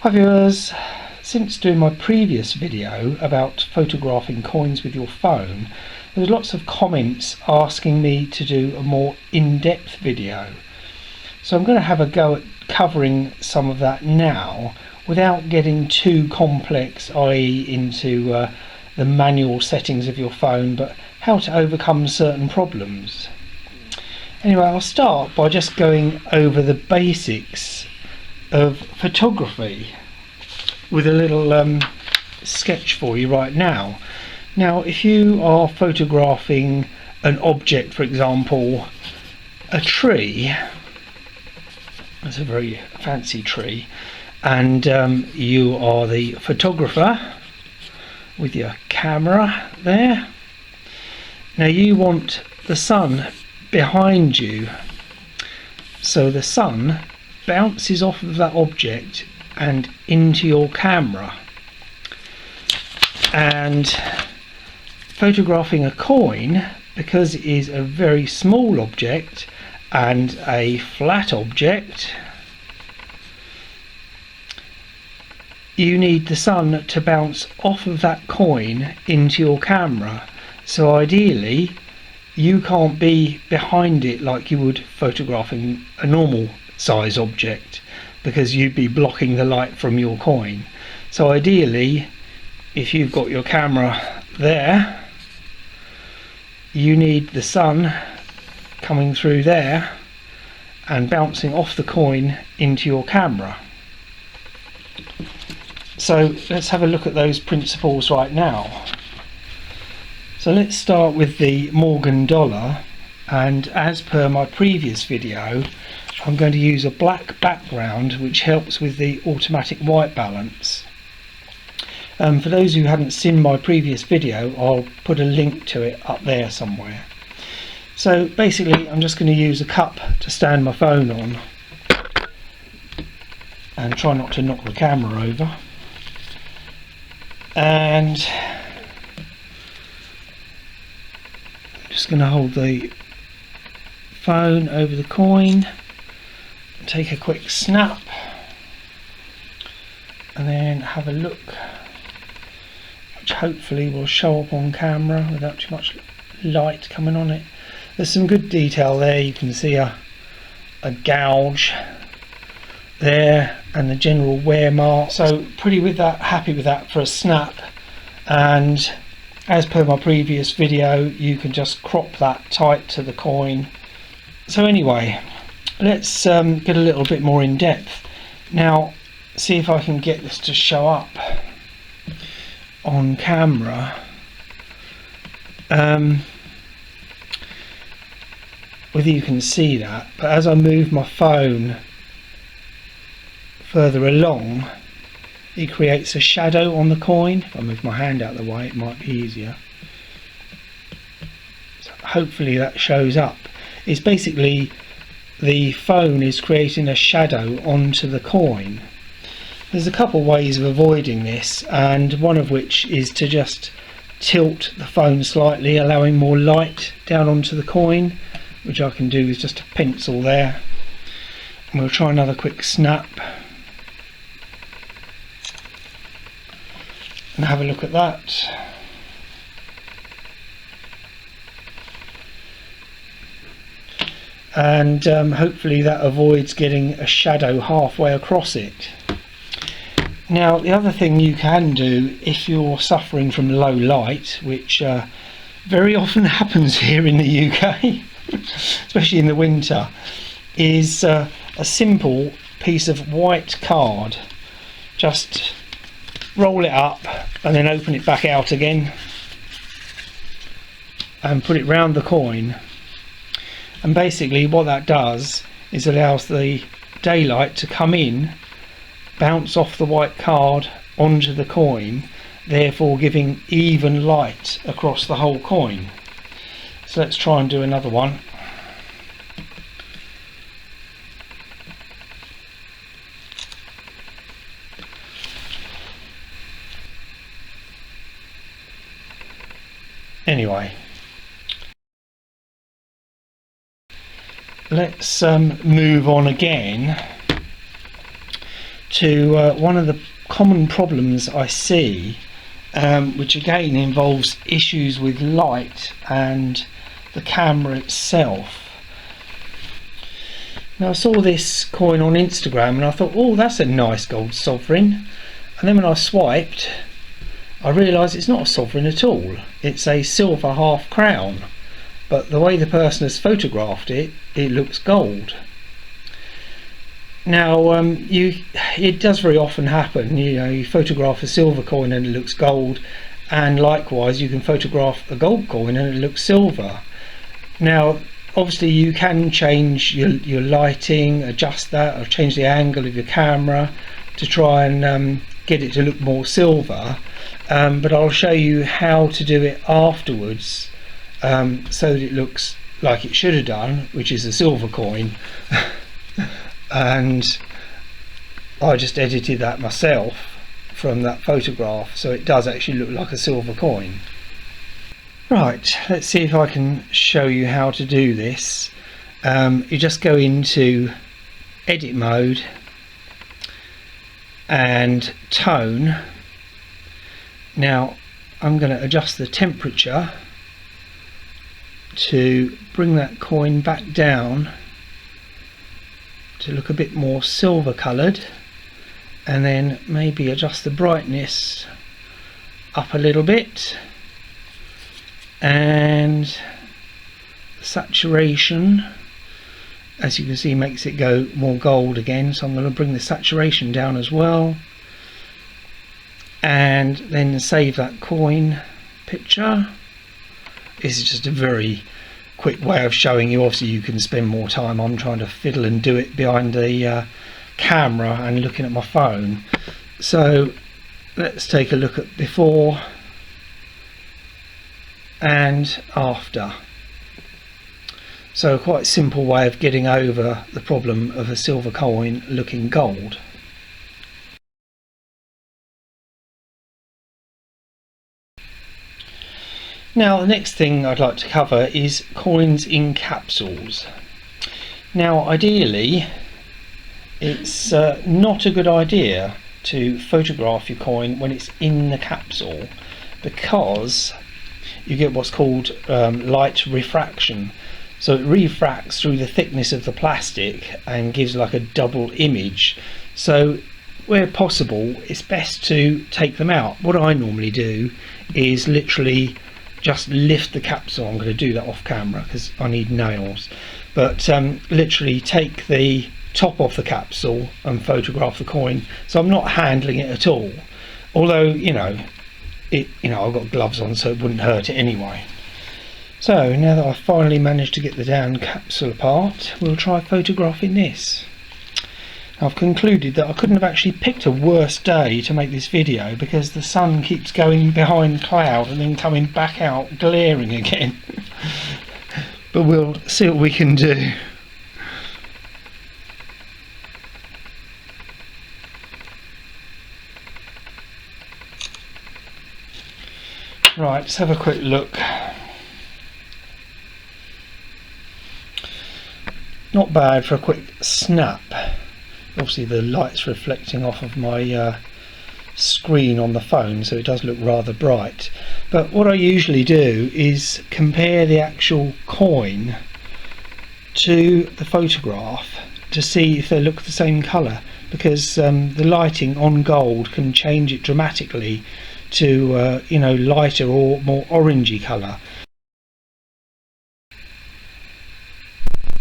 Hi viewers, since doing my previous video about photographing coins with your phone, there was lots of comments asking me to do a more in-depth video. So I'm going to have a go at covering some of that now without getting too complex, i.e. into the manual settings of your phone, but how to overcome certain problems. Anyway, I'll start by just going over the basics of photography with a little sketch for you right now. Now, if you are photographing an object, for example a tree, that's a very fancy tree, and you are the photographer with your camera there. Now you want the sun behind you, so the sun bounces off of that object and into your camera. And photographing a coin, because it is a very small object and a flat object, you need the sun to bounce off of that coin into your camera. So ideally you can't be behind it like you would photographing a normal size object, because you'd be blocking the light from your coin. So ideally, if you've got your camera there, you need the sun coming through there and bouncing off the coin into your camera. So let's have a look at those principles right now. So let's start with the Morgan dollar, and as per my previous video, I'm going to use a black background which helps with the automatic white balance. For those who haven't seen my previous video, I'll put a link to it up there somewhere. So basically I'm just going to use a cup to stand my phone on and try not to knock the camera over, and I'm just going to hold the phone over the coin, take a quick snap, and then have a look, which hopefully will show up on camera without too much light coming on it. There's some good detail there. You can see a gouge there and the general wear mark. So pretty with that, happy with that for a snap. And as per my previous video, you can just crop that tight to the coin. So anyway, let's get a little bit more in depth. Now, see if I can get this to show up on camera. Whether you can see that, but as I move my phone further along, it creates a shadow on the coin. If I move my hand out of the way, it might be easier. So hopefully that shows up. It's basically the phone is creating a shadow onto the coin. There's a couple ways of avoiding this, and one of which is to just tilt the phone slightly, allowing more light down onto the coin, which I can do with just a pencil there. And we'll try another quick snap and have a look at that. And hopefully that avoids getting a shadow halfway across it. Now, the other thing you can do if you're suffering from low light, which very often happens here in the UK, especially in the winter, is a simple piece of white card. Just roll it up and then open it back out again and put it round the coin. And basically what that does is allows the daylight to come in, bounce off the white card onto the coin, therefore giving even light across the whole coin. So let's try and do another one. Anyway, let's move on again to one of the common problems I see, which again involves issues with light and the camera itself. Now I saw this coin on Instagram and I thought, oh, that's a nice gold sovereign, and then when I swiped I realised it's not a sovereign at all. It's a silver half crown, but the way the person has photographed it, it looks gold. Now it does very often happen, you photograph a silver coin and it looks gold, and likewise you can photograph a gold coin and it looks silver. Now obviously you can change your lighting, adjust that, or change the angle of your camera to try and get it to look more silver, but I'll show you how to do it afterwards, so that it looks like it should have done, which is a silver coin. And I just edited that myself from that photograph, so it does actually look like a silver coin. Right, let's see if I can show you how to do this. You just go into edit mode and tone. Now I'm going to adjust the temperature to bring that coin back down to look a bit more silver coloured, and then maybe adjust the brightness up a little bit, and saturation, as you can see, makes it go more gold again, so I'm going to bring the saturation down as well, and then save that coin picture. This is just a very quick way of showing you. Obviously you can spend more time. I'm trying to fiddle and do it behind the camera and looking at my phone. So let's take a look at before and after. So quite a simple way of getting over the problem of a silver coin looking gold. Now the next thing I'd like to cover is coins in capsules. Now ideally it's not a good idea to photograph your coin when it's in the capsule, because you get what's called light refraction. So it refracts through the thickness of the plastic and gives like a double image. So where possible it's best to take them out. What I normally do is literally just lift the capsule. I'm going to do that off camera because I need nails, but literally take the top off the capsule and photograph the coin, so I'm not handling it at all, although I've got gloves on so it wouldn't hurt it anyway. So now that I've finally managed to get the down capsule apart, we'll try photographing this. I've concluded that I couldn't have actually picked a worse day to make this video, because the sun keeps going behind cloud and then coming back out glaring again. But we'll see what we can do. Right, let's have a quick look. Not bad for a quick snap. Obviously the light's reflecting off of my screen on the phone, so it does look rather bright. But what I usually do is compare the actual coin to the photograph to see if they look the same colour, because the lighting on gold can change it dramatically to lighter or more orangey colour.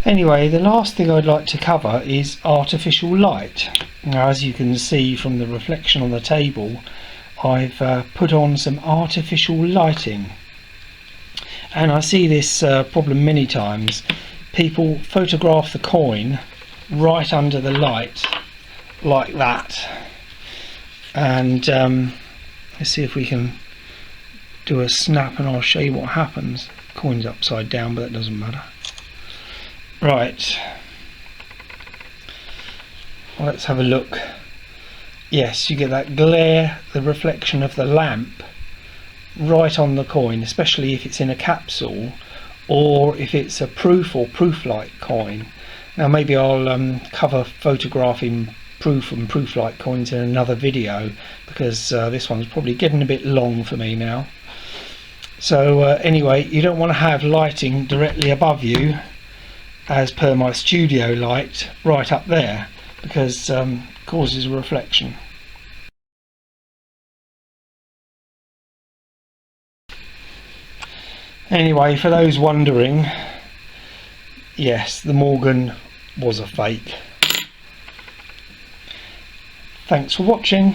Anyway, the last thing I'd like to cover is artificial light. Now, as you can see from the reflection on the table, I've put on some artificial lighting, and I see this problem many times. People photograph the coin right under the light like that, and let's see if we can do a snap and I'll show you what happens. The coin's upside down, but that doesn't matter. Right, well, let's have a look. Yes, you get that glare, the reflection of the lamp right on the coin, especially if it's in a capsule or if it's a proof or proof light coin. Now maybe I'll cover photographing proof and proof-like coins in another video, because this one's probably getting a bit long for me now. So anyway, you don't want to have lighting directly above you, as per my studio light right up there, because causes a reflection. Anyway, for those wondering, yes, the Morgan was a fake. Thanks for watching.